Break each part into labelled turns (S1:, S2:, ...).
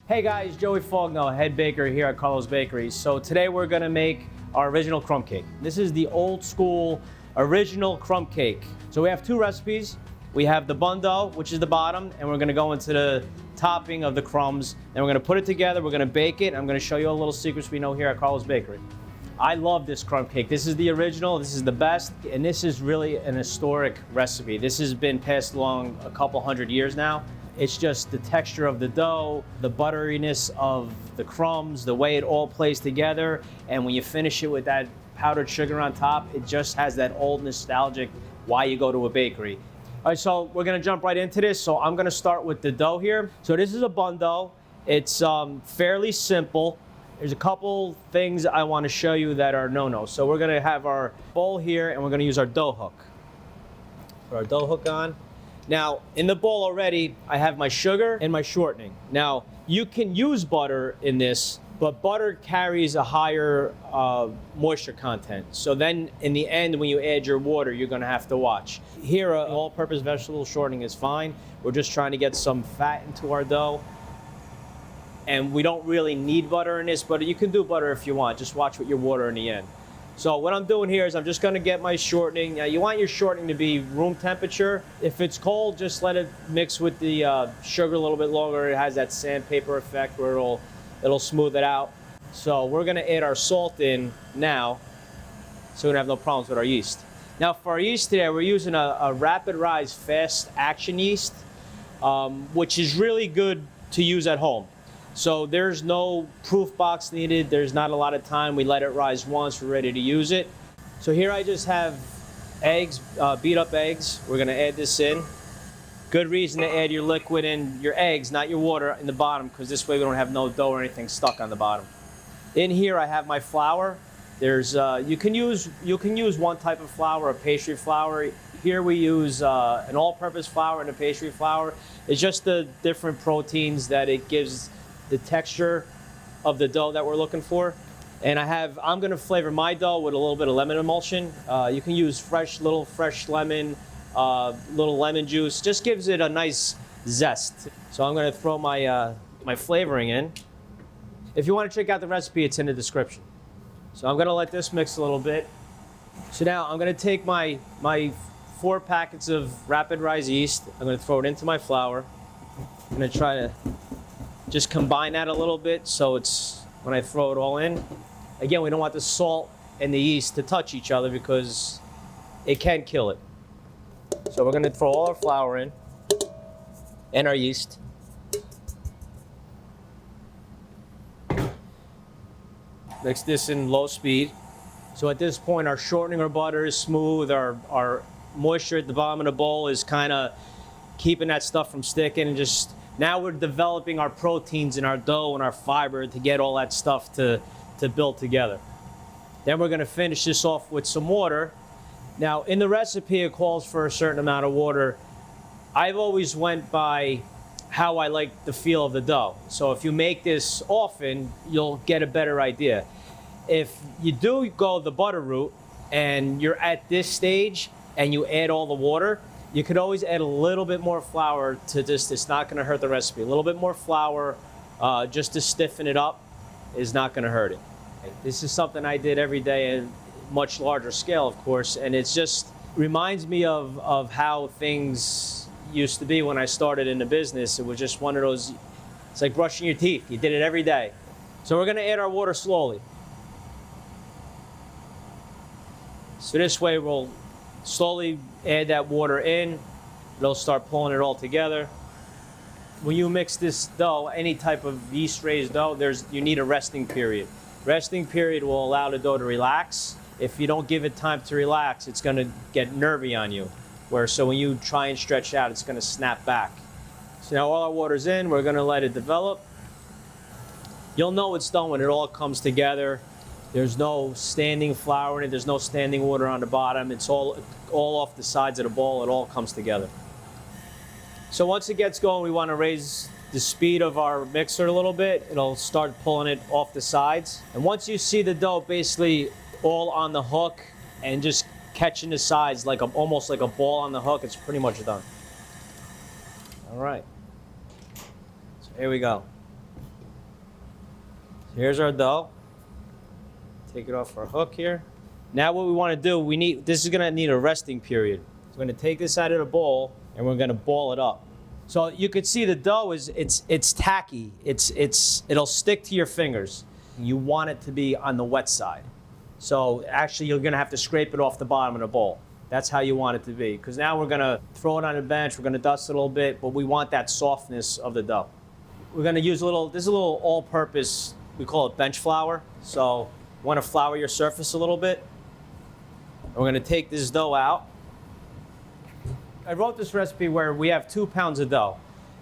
S1: Hey guys, Joey Faugno, head baker here at Carlo's Bakery. So today we're gonna make our original crumb cake. This is the old school original crumb cake. So we have two recipes. We have the bun dough, which is the bottom, and we're gonna go into the topping of the crumbs, and we're gonna put it together, we're gonna bake it. I'm gonna show you a little secrets we know here at Carlo's Bakery. I love this crumb cake. This is the original, this is the best, and this is really an historic recipe. This has been passed along a couple hundred years now. It's just the texture of the dough, the butteriness of the crumbs, the way it all plays together, and when you finish it with that powdered sugar on top, it just has that old nostalgic why you go to a bakery. All right, so we're gonna jump right into this. So I'm gonna start with the dough here. So this is a bun dough. It's fairly simple. There's a couple things I wanna show you that are no-no. So we're gonna have our bowl here and we're gonna use our dough hook. Put our dough hook on. Now, in the bowl already, I have my sugar and my shortening. Now, you can use butter in this, but butter carries a higher moisture content. So then, in the end, when you add your water, you're gonna have to watch. Here, an all-purpose vegetable shortening is fine. We're just trying to get some fat into our dough. And we don't really need butter in this, but you can do butter if you want. Just watch with your water in the end. So what I'm doing here is I'm just gonna get my shortening. Now you want your shortening to be room temperature. If it's cold, just let it mix with the sugar a little bit longer. It has that sandpaper effect where it'll smooth it out. So we're gonna add our salt in now so we don't have no problems with our yeast. Now for our yeast today, we're using a rapid rise fast action yeast, which is really good to use at home. So there's no proof box needed. There's not a lot of time. We let it rise once, we're ready to use it. So here I just have eggs, beat up eggs. We're gonna add this in. Good reason to add your liquid in your eggs, not your water in the bottom, because this way we don't have no dough or anything stuck on the bottom. In here I have my flour. There's, you can use one type of flour, a pastry flour. Here we use an all-purpose flour and a pastry flour. It's just the different proteins that it gives the texture of the dough that we're looking for. And I'm gonna flavor my dough with a little bit of lemon emulsion. You can use fresh lemon, little lemon juice. Just gives it a nice zest. So I'm gonna throw my flavoring in. If you wanna check out the recipe, it's in the description. So I'm gonna let this mix a little bit. So now I'm gonna take my 4 packets of rapid rise yeast. I'm gonna throw it into my flour. I'm gonna try to just combine that a little bit so it's, when I throw it all in, again, we don't want the salt and the yeast to touch each other because it can kill it. So we're gonna throw all our flour in and our yeast. Mix this in low speed. So at this point, our shortening or butter is smooth, our moisture at the bottom of the bowl is kind of keeping that stuff from sticking, and just now we're developing our proteins in our dough and our fiber to get all that stuff to build together. Then we're gonna finish this off with some water. Now in the recipe, it calls for a certain amount of water. I've always went by how I like the feel of the dough. So if you make this often, you'll get a better idea. If you do go the butter route and you're at this stage and you add all the water, you could always add a little bit more flour to this. It's not gonna hurt the recipe. A little bit more flour just to stiffen it up is not gonna hurt it. This is something I did every day in much larger scale, of course, and it's just reminds me of how things used to be when I started in the business. It was just one of those, it's like brushing your teeth. You did it every day. So we're gonna add our water slowly. So this way we'll slowly add that water in. It'll start pulling it all together. When you mix this dough, any type of yeast-raised dough, you need a resting period. Resting period will allow the dough to relax. If you don't give it time to relax, it's gonna get nervy on you. So when you try and stretch out, it's gonna snap back. So now all our water's in, we're gonna let it develop. You'll know it's done when it all comes together. There's no standing flour in it. There's no standing water on the bottom. It's all off the sides of the bowl. It all comes together. So once it gets going, we want to raise the speed of our mixer a little bit. It'll start pulling it off the sides. And once you see the dough basically all on the hook and just catching the sides like almost like a ball on the hook, it's pretty much done. All right. So here we go. Here's our dough. Take it off our hook here. Now what we want to do, this is going to need a resting period. So we're going to take this out of the bowl and we're going to ball it up. So you could see the dough it's tacky. It'll stick to your fingers. You want it to be on the wet side. So actually you're going to have to scrape it off the bottom of the bowl. That's how you want it to be. Because now we're going to throw it on the bench. We're going to dust it a little bit, but we want that softness of the dough. We're going to use this is a little all-purpose, we call it bench flour. So you want to flour your surface a little bit. And we're going to take this dough out. I wrote this recipe where we have 2 pounds of dough.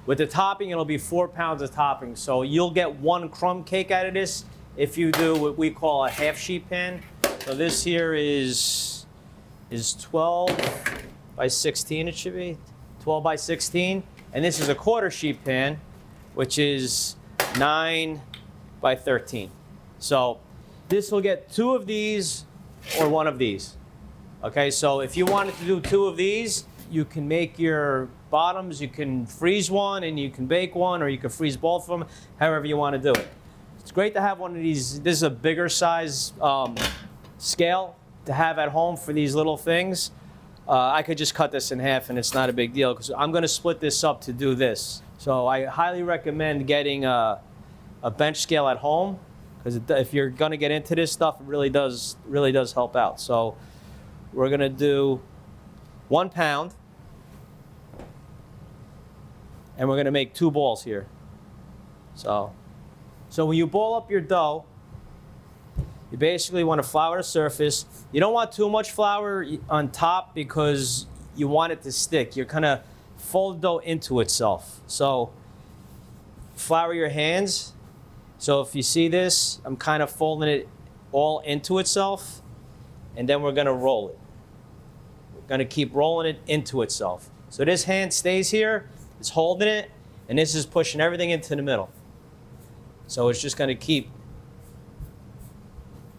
S1: With the topping, it'll be 4 pounds of topping. So you'll get 1 crumb cake out of this if you do what we call a half sheet pan. So this here is 12 by 16, it should be. 12 by 16. And this is a quarter sheet pan, which is 9 by 13. So this will get 2 of these or 1 of these. Okay, so if you wanted to do 2 of these, you can make your bottoms, you can freeze one and you can bake one, or you can freeze both of them, however you want to do it. It's great to have one of these. This is a bigger size scale to have at home for these little things. I could just cut this in half and it's not a big deal because I'm going to split this up to do this. So I highly recommend getting a bench scale at home, because if you're going to get into this stuff, it really does help out. So we're going to do 1 pound, and we're going to make 2 balls here. So when you ball up your dough, you basically want to flour the surface. You don't want too much flour on top because you want it to stick. You're kind of fold the dough into itself. So flour your hands. So if you see this, I'm kind of folding it all into itself, and then we're going to roll it. We're going to keep rolling it into itself. So this hand stays here, it's holding it, and this is pushing everything into the middle. So it's just going to keep.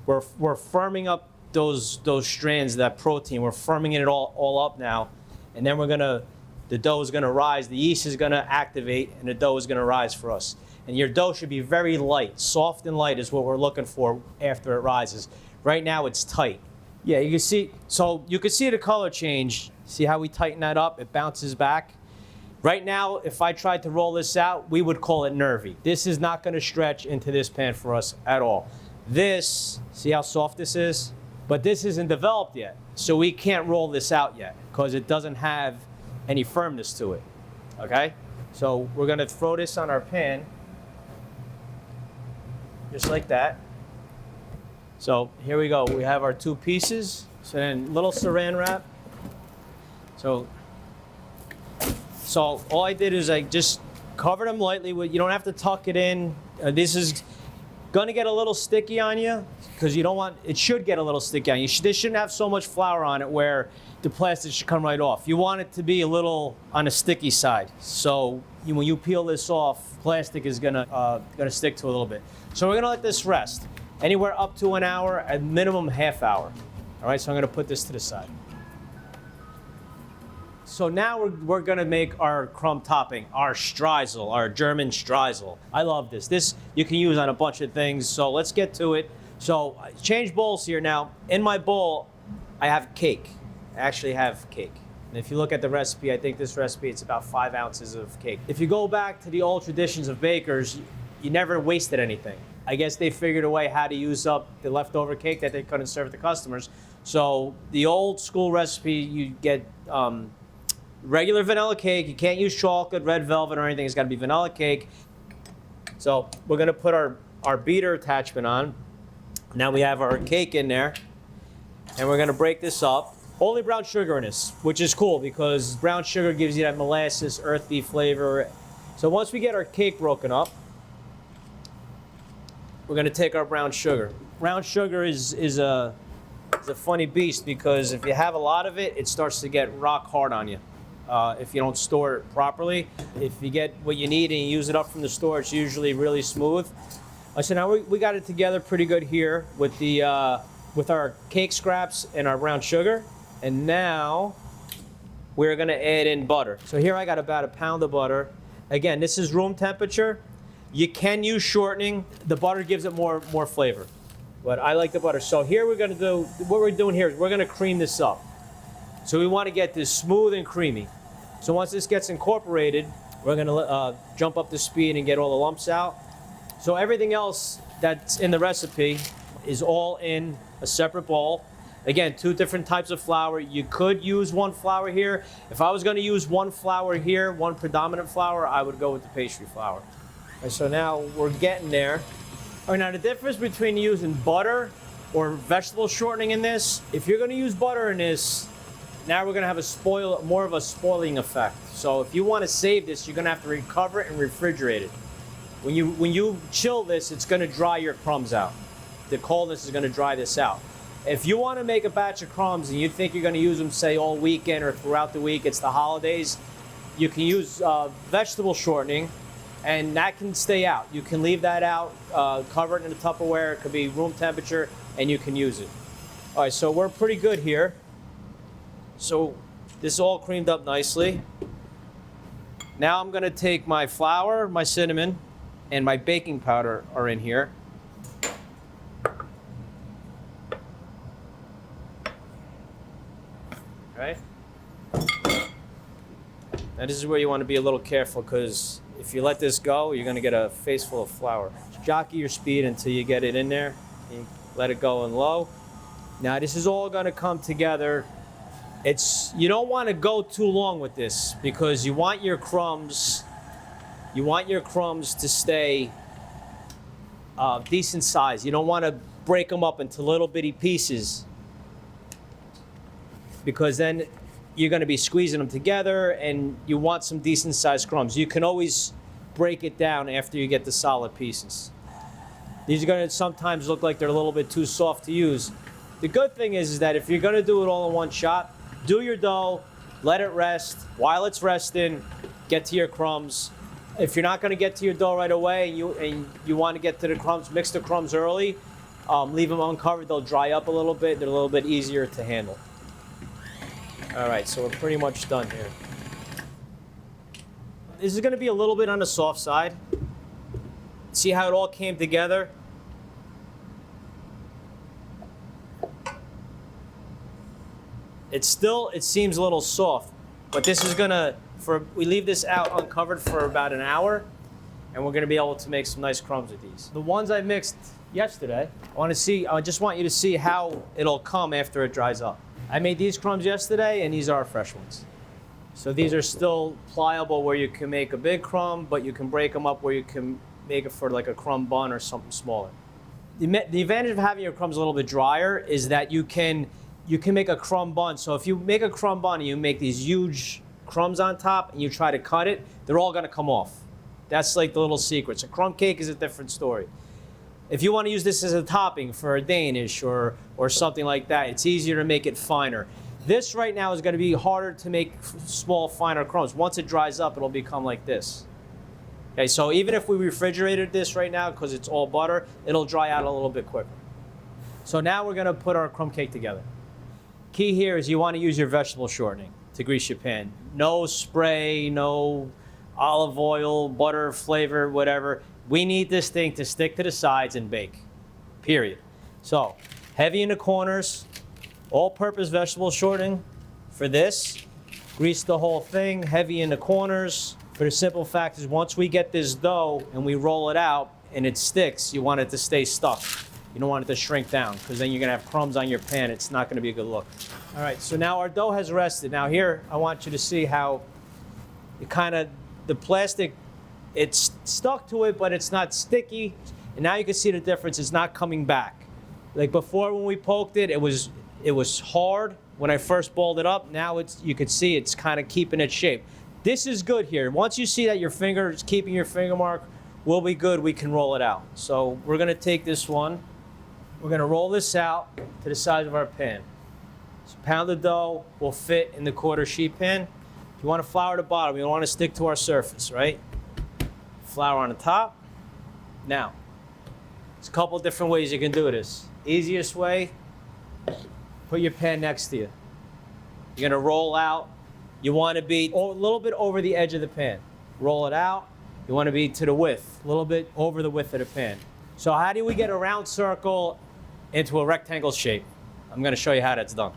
S1: We're firming up those strands, that protein. We're firming it all up now, and then the dough is going to rise. The yeast is going to activate, and the dough is going to rise for us. And your dough should be very light. Soft and light is what we're looking for after it rises. Right now it's tight. Yeah, you can see, so you can see the color change. See how we tighten that up? It bounces back. Right now, if I tried to roll this out, we would call it nervy. This is not going to stretch into this pan for us at all. This, see how soft this is? But this isn't developed yet. So we can't roll this out yet because it doesn't have any firmness to it. Okay? So we're going to throw this on our pan. Just like that. So here we go. We have our 2 pieces. So then little saran wrap. So all I did is I just covered them lightly with, you don't have to tuck it in. This is gonna get a little sticky on you because you don't want, it should get a little sticky on you. This shouldn't have so much flour on it where the plastic should come right off. You want it to be a little on the sticky side. So when you peel this off, plastic is gonna stick to a little bit. So we're gonna let this rest. Anywhere up to an hour, at minimum half hour. All right, so I'm gonna put this to the side. So now we're gonna make our crumb topping, our Streusel, our German Streusel. I love this. This you can use on a bunch of things, so let's get to it. So change bowls here now. In my bowl, I have cake. I actually have cake. And if you look at the recipe, I think this recipe, it's about 5 ounces of cake. If you go back to the old traditions of bakers, you never wasted anything. I guess they figured a way how to use up the leftover cake that they couldn't serve the customers. So the old school recipe, you get regular vanilla cake. You can't use chocolate, red velvet, or anything. It's got to be vanilla cake. So we're going to put our beater attachment on. Now we have our cake in there. And we're going to break this up. Only brown sugar in this, which is cool because brown sugar gives you that molasses, earthy flavor. So once we get our cake broken up, we're going to take our brown sugar. Brown sugar is a funny beast because if you have a lot of it, it starts to get rock hard on you if you don't store it properly. If you get what you need and you use it up from the store, it's usually really smooth. So now we got it together pretty good here with with our cake scraps and our brown sugar. And now we're going to add in butter. So here I got about 1 pound of butter. Again, this is room temperature. You can use shortening. The butter gives it more flavor. But I like the butter. So here we're gonna do, what we're doing here is we're gonna cream this up. So we wanna get this smooth and creamy. So once this gets incorporated, we're gonna jump up the speed and get all the lumps out. So everything else that's in the recipe is all in a separate bowl. Again, 2 different types of flour. You could use 1 flour here. If I was gonna use 1 flour here, 1 predominant flour, I would go with the pastry flour. And so now we're getting there. All right, now the difference between using butter or vegetable shortening in this, if you're gonna use butter in this, now we're gonna have more of a spoiling effect. So if you wanna save this, you're gonna have to recover it and refrigerate it. When you chill this, it's gonna dry your crumbs out. The coldness is gonna dry this out. If you wanna make a batch of crumbs and you think you're gonna use them, say, all weekend or throughout the week, it's the holidays, you can use vegetable shortening, and that can stay out. You can leave that out, cover it in a Tupperware, it could be room temperature, and you can use it. All right, so we're pretty good here. So this is all creamed up nicely. Now I'm gonna take my flour, my cinnamon, and my baking powder are in here. Right? Now this is where you want to be a little careful, because if you let this go, you're going to get a face full of flour. Jockey your speed until you get it in there. You let it go in low. Now this is all going to come together. You don't want to go too long with this, because you want your crumbs to stay decent size. You don't want to break them up into little bitty pieces, because then you're going to be squeezing them together, and you want some decent sized crumbs. You can always break it down after you get the solid pieces. These are going to sometimes look like they're a little bit too soft to use. The good thing is that if you're going to do it all in one shot, do your dough, let it rest. While it's resting, get to your crumbs. If you're not going to get to your dough right away and you want to get to the crumbs, mix the crumbs early, leave them uncovered. They'll dry up a little bit. They're a little bit easier to handle. All right, so we're pretty much done here. This is going to be a little bit on the soft side. See how it all came together? It seems a little soft, but this is gonna, we leave this out uncovered for about an hour, and we're gonna be able to make some nice crumbs with these. The ones I mixed yesterday, I just want you to see how it'll come after it dries up. I made these crumbs yesterday, and these are fresh ones. So these are still pliable, where you can make a big crumb, but you can break them up where you can make it for like a crumb bun or something smaller. The advantage of having your crumbs a little bit drier is that you can make a crumb bun. So if you make a crumb bun and you make these huge crumbs on top and you try to cut it, they're all gonna come off. That's like the little secret. So crumb cake is a different story. If you want to use this as a topping for a Danish or something like that, it's easier to make it finer. This right now is going to be harder to make small, finer crumbs. Once it dries up, it'll become like this. Okay, so even if we refrigerated this right now, because it's all butter, it'll dry out a little bit quicker. So now we're going to put our crumb cake together. Key here is you want to use your vegetable shortening to grease your pan. No spray, no olive oil, butter, flavor, whatever. We need this thing to stick to the sides and bake, period. So, heavy in the corners, all-purpose vegetable shortening for this. Grease the whole thing, heavy in the corners. For the simple fact is, once we get this dough and we roll it out and it sticks, you want it to stay stuck. You don't want it to shrink down, because then you're gonna have crumbs on your pan. It's not gonna be a good look. All right, so now our dough has rested. Now here, I want you to see how the plastic, it's stuck to it, but it's not sticky. And now you can see the difference. It's not coming back. Like before, when we poked it, it was hard when I first balled it up. Now you can see it's kind of keeping its shape. This is good here. Once you see that your finger is keeping your finger mark, we'll be good. We can roll it out. So we're gonna take this one. We're gonna roll this out to the size of our pan. So pounded dough will fit in the quarter sheet pan. If you want to flour the bottom, we don't want to stick to our surface, right? Flour on the top. Now, there's a couple different ways you can do this. Easiest way, put your pan next to you. You're gonna roll out. You want to be a little bit over the edge of the pan. Roll it out, You want to be to the width, a little bit over the width of the pan. So how do we get a round circle into a rectangle shape? I'm going to show you how that's done.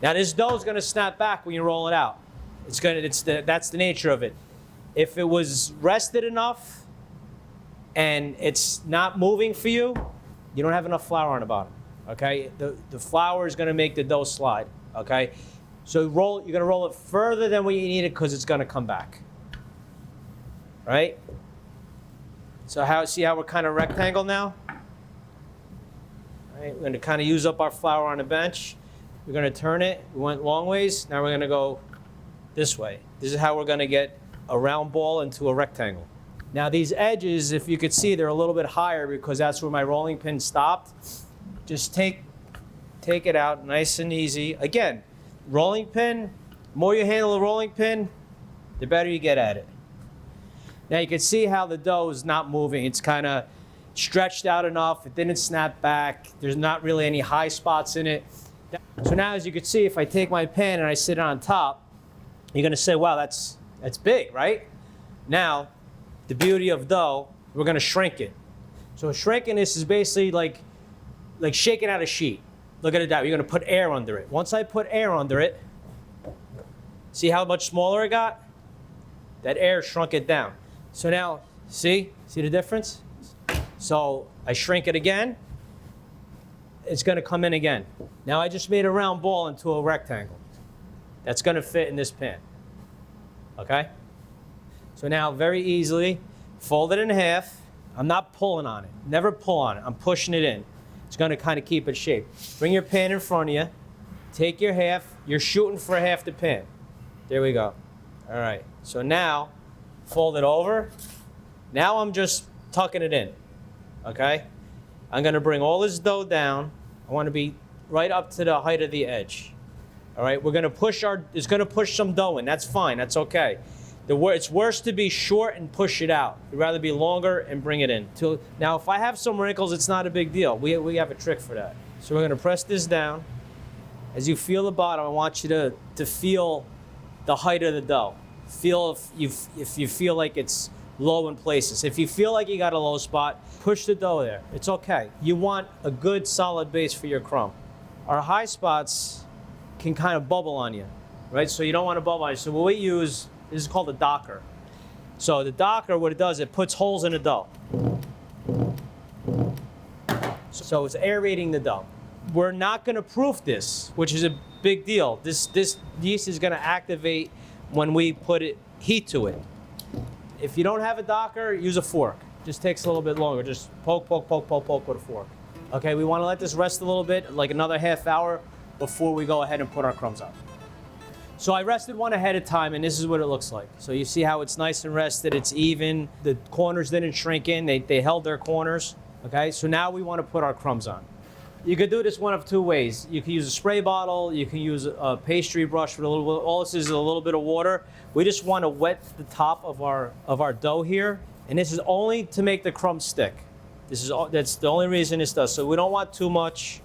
S1: Now this dough is going to snap back when you roll it out. That's the nature of it. If it was rested enough and it's not moving for you, you don't have enough flour on the bottom. Okay, the flour is going to make the dough slide. Okay, so you're going to roll it further than what you need it because it's going to come back. Right? So see how we're kind of rectangle now? All right, we're going to kind of use up our flour on the bench. We're going to turn it. We went long ways. Now we're going to go this way. This is how we're going to get a round ball into a rectangle. Now these edges, if you could see, they're a little bit higher because that's where my rolling pin stopped. Just take it out nice and easy. Again, rolling pin, the more you handle the rolling pin, the better you get at it. Now you can see how the dough is not moving. It's kind of stretched out enough. It didn't snap back. There's not really any high spots in it. So now as you can see, if I take my pan and I sit it on top, you're going to say, wow, that's big, right? Now, the beauty of dough, we're going to shrink it. So shrinking this is basically like shaking out a sheet. Look at it that. You're going to put air under it. Once I put air under it, see how much smaller it got? That air shrunk it down. So now, see the difference? So I shrink it again. It's going to come in again. Now I just made a round ball into a rectangle. That's going to fit in this pan. Okay? So now very easily, fold it in half. I'm not pulling on it. Never pull on it. I'm pushing it in. It's going to kind of keep it shaped. Bring your pan in front of you. Take your half. You're shooting for half the pan. There we go. All right. So now, fold it over. Now I'm just tucking it in. Okay? I'm going to bring all this dough down. I want to be right up to the height of the edge. All right? We're going to push it's going to push some dough in. That's fine. That's okay. It's worse to be short and push it out. You'd rather be longer and bring it in. Now, if I have some wrinkles, it's not a big deal. We have a trick for that. So we're going to press this down. As you feel the bottom, I want you to feel the height of the dough. Feel if you feel like it's low in places. If you feel like you got a low spot, push the dough there. It's okay. You want a good solid base for your crumb. Our high spots can kind of bubble on you, right? So you don't want to bubble on you. So what we use, this is called a docker. So the docker, what it does, it puts holes in the dough. So it's aerating the dough. We're not going to proof this, which is a big deal. This yeast is going to activate when we put heat to it. If you don't have a docker, use a fork. Just takes a little bit longer. Just poke with a fork. Okay, we want to let this rest a little bit, like another half hour before we go ahead and put our crumbs on. So I rested one ahead of time, and this is what it looks like. So you see how it's nice and rested, it's even. The corners didn't shrink in, they held their corners. Okay, so now we want to put our crumbs on. You could do this one of two ways. You can use a spray bottle, you can use a pastry brush with a little bit, all this is a little bit of water. We just want to wet the top of our dough here, and this is only to make the crumbs stick. That's the only reason this does. So we don't want too much.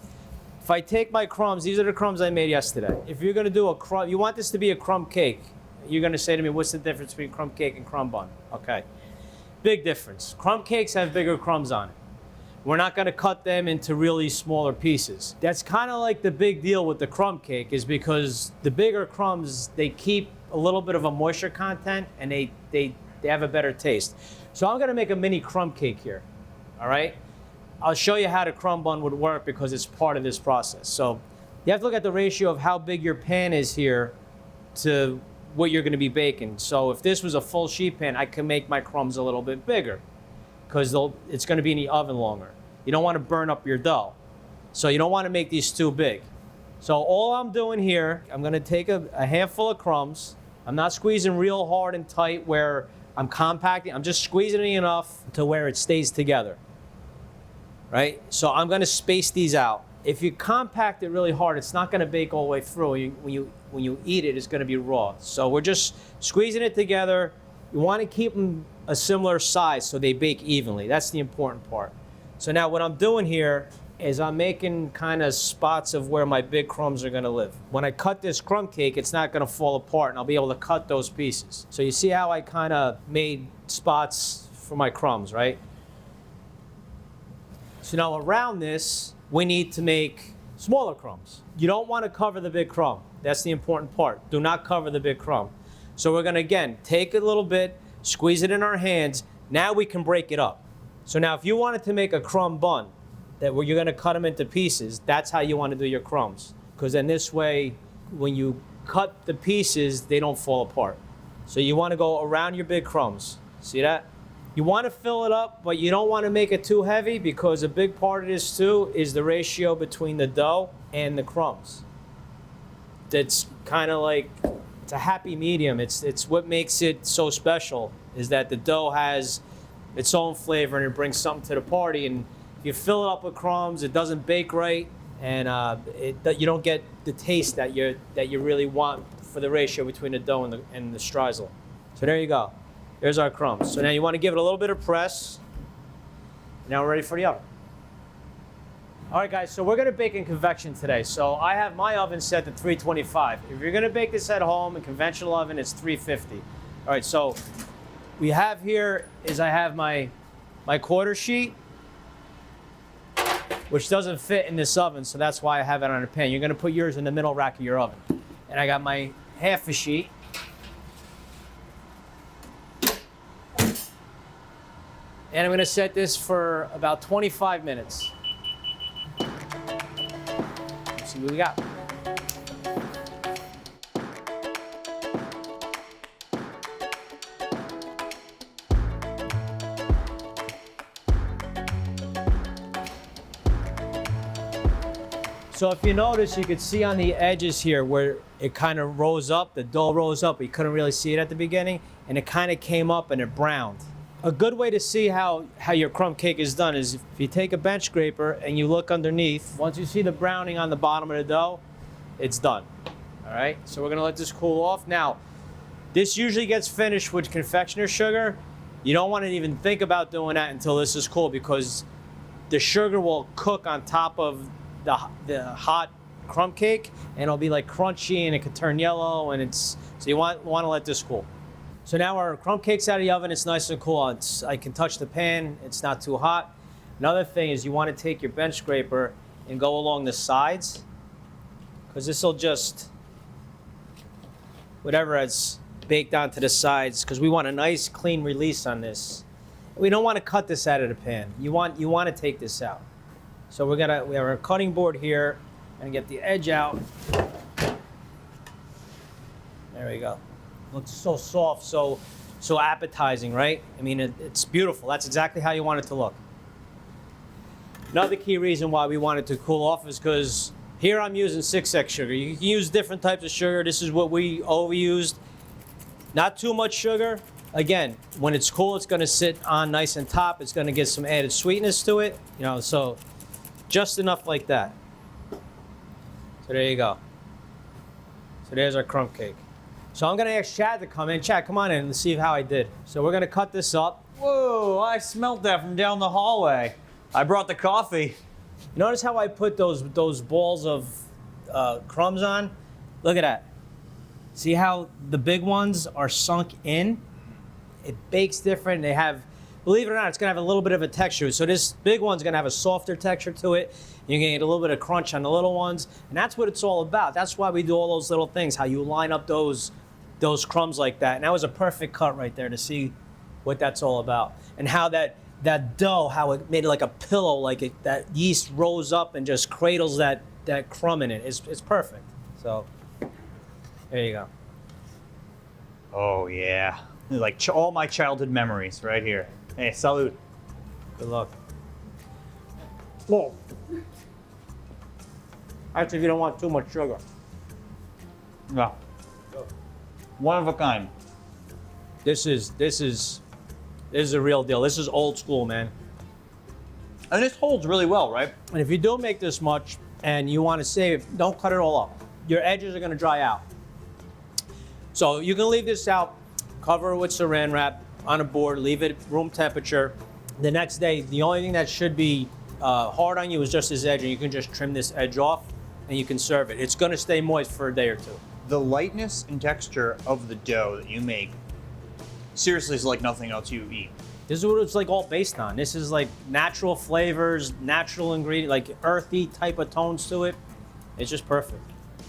S1: If I take my crumbs, these are the crumbs I made yesterday. If you're gonna do a crumb, you want this to be a crumb cake. You're gonna say to me, what's the difference between crumb cake and crumb bun? Okay, big difference. Crumb cakes have bigger crumbs on it. We're not gonna cut them into really smaller pieces. That's kind of like the big deal with the crumb cake, is because the bigger crumbs, they keep a little bit of a moisture content, and they have a better taste. So I'm gonna make a mini crumb cake here, all right? I'll show you how the crumb bun would work because it's part of this process. So you have to look at the ratio of how big your pan is here to what you're gonna be baking. So if this was a full sheet pan, I can make my crumbs a little bit bigger because it's gonna be in the oven longer. You don't wanna burn up your dough. So you don't wanna make these too big. So all I'm doing here, I'm gonna take a handful of crumbs. I'm not squeezing real hard and tight where I'm compacting. I'm just squeezing it enough to where it stays together. Right? So I'm going to space these out. If you compact it really hard, it's not going to bake all the way through. When you eat it, it's going to be raw. So we're just squeezing it together. You want to keep them a similar size so they bake evenly. That's the important part. So now what I'm doing here is I'm making kind of spots of where my big crumbs are gonna live. When I cut this crumb cake, it's not gonna fall apart and I'll be able to cut those pieces. So you see how I kind of made spots for my crumbs, right? So now around this, we need to make smaller crumbs. You don't wanna cover the big crumb. That's the important part. Do not cover the big crumb. So we're gonna, again, take a little bit, squeeze it in our hands. Now we can break it up. So now if you wanted to make a crumb bun, that where you're gonna cut them into pieces, that's how you wanna do your crumbs. Because then this way, when you cut the pieces, they don't fall apart. So you wanna go around your big crumbs. See that? You wanna fill it up, but you don't wanna make it too heavy because a big part of this too is the ratio between the dough and the crumbs. That's kind of like, it's a happy medium. It's what makes it so special, is that the dough has its own flavor and it brings something to the party. And if you fill it up with crumbs, it doesn't bake right, and you don't get the taste that you really want for the ratio between the dough and the streusel. So there you go. There's our crumbs. So now you want to give it a little bit of press. Now we're ready for the oven. All right, guys, so we're gonna bake in convection today. So I have my oven set to 325. If you're gonna bake this at home in conventional oven, it's 350. All right, so we have here is I have my quarter sheet, which doesn't fit in this oven, so that's why I have it on a pan. You're gonna put yours in the middle rack of your oven. And I got my half a sheet. And I'm gonna set this for about 25 minutes. Let's see what we got. So if you notice, you could see on the edges here where it kind of rose up, the dough rose up, but you couldn't really see it at the beginning, and it kind of came up and it browned. A good way to see how your crumb cake is done is if you take a bench scraper and you look underneath, once you see the browning on the bottom of the dough, it's done. All right, so we're gonna let this cool off. Now, this usually gets finished with confectioner's sugar. You don't wanna even think about doing that until this is cool, because the sugar will cook on top of the hot crumb cake, and it'll be like crunchy and it could turn yellow, and so you want to let this cool. So now our crumb cake's out of the oven, it's nice and cool. I can touch the pan, it's not too hot. Another thing is you want to take your bench scraper and go along the sides, because this will just, whatever has baked onto the sides, because we want a nice clean release on this. We don't want to cut this out of the pan. You want to take this out. So we have our cutting board here, and get the edge out. There we go. Looks so soft, so appetizing, right? I mean, it's beautiful. That's exactly how you want it to look. Another key reason why we want it to cool off is because here I'm using 6X sugar. You can use different types of sugar. This is what we overused. Not too much sugar. Again, when it's cool, it's going to sit on nice and top. It's going to get some added sweetness to it, so just enough like that. So there you go. So there's our crumb cake. So I'm gonna ask Chad to come in. Chad, come on in and see how I did. So we're gonna cut this up.
S2: Whoa, I smelled that from down the hallway. I brought the coffee.
S1: You notice how I put those balls of crumbs on? Look at that. See how the big ones are sunk in? It bakes different. They have, believe it or not, it's gonna have a little bit of a texture. So this big one's gonna have a softer texture to it. You're gonna get a little bit of crunch on the little ones. And that's what it's all about. That's why we do all those little things, how you line up those crumbs like that. And that was a perfect cut right there to see what that's all about. And how that dough, how it made it like a pillow, like that yeast rose up and just cradles that crumb in it. It's perfect. So there you go.
S2: Oh yeah, like all my childhood memories right here. Hey, salud.
S1: Good luck. Whoa. Actually, you don't want too much sugar.
S2: No. One of a kind.
S1: This is a real deal. This is old school, man.
S2: And this holds really well, right?
S1: And if you do make this much and you want to save it, don't cut it all up. Your edges are going to dry out. So you can leave this out, cover it with saran wrap on a board, leave it room temperature. The next day, the only thing that should be hard on you is just this edge, and you can just trim this edge off and you can serve it. It's gonna stay moist for a day or two.
S3: The lightness and texture of the dough that you make seriously is like nothing else you eat.
S1: This is what it's like all based on. This is like natural flavors, natural ingredient, like earthy type of tones to it. It's just perfect.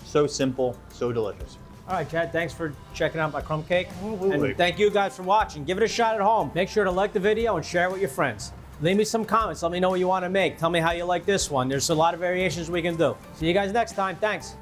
S3: So simple, so delicious.
S1: All right, Chad, thanks for checking out my crumb cake.
S3: Absolutely.
S1: And thank you guys for watching. Give it a shot at home. Make sure to like the video and share it with your friends. Leave me some comments. Let me know what you want to make. Tell me how you like this one. There's a lot of variations we can do. See you guys next time. Thanks.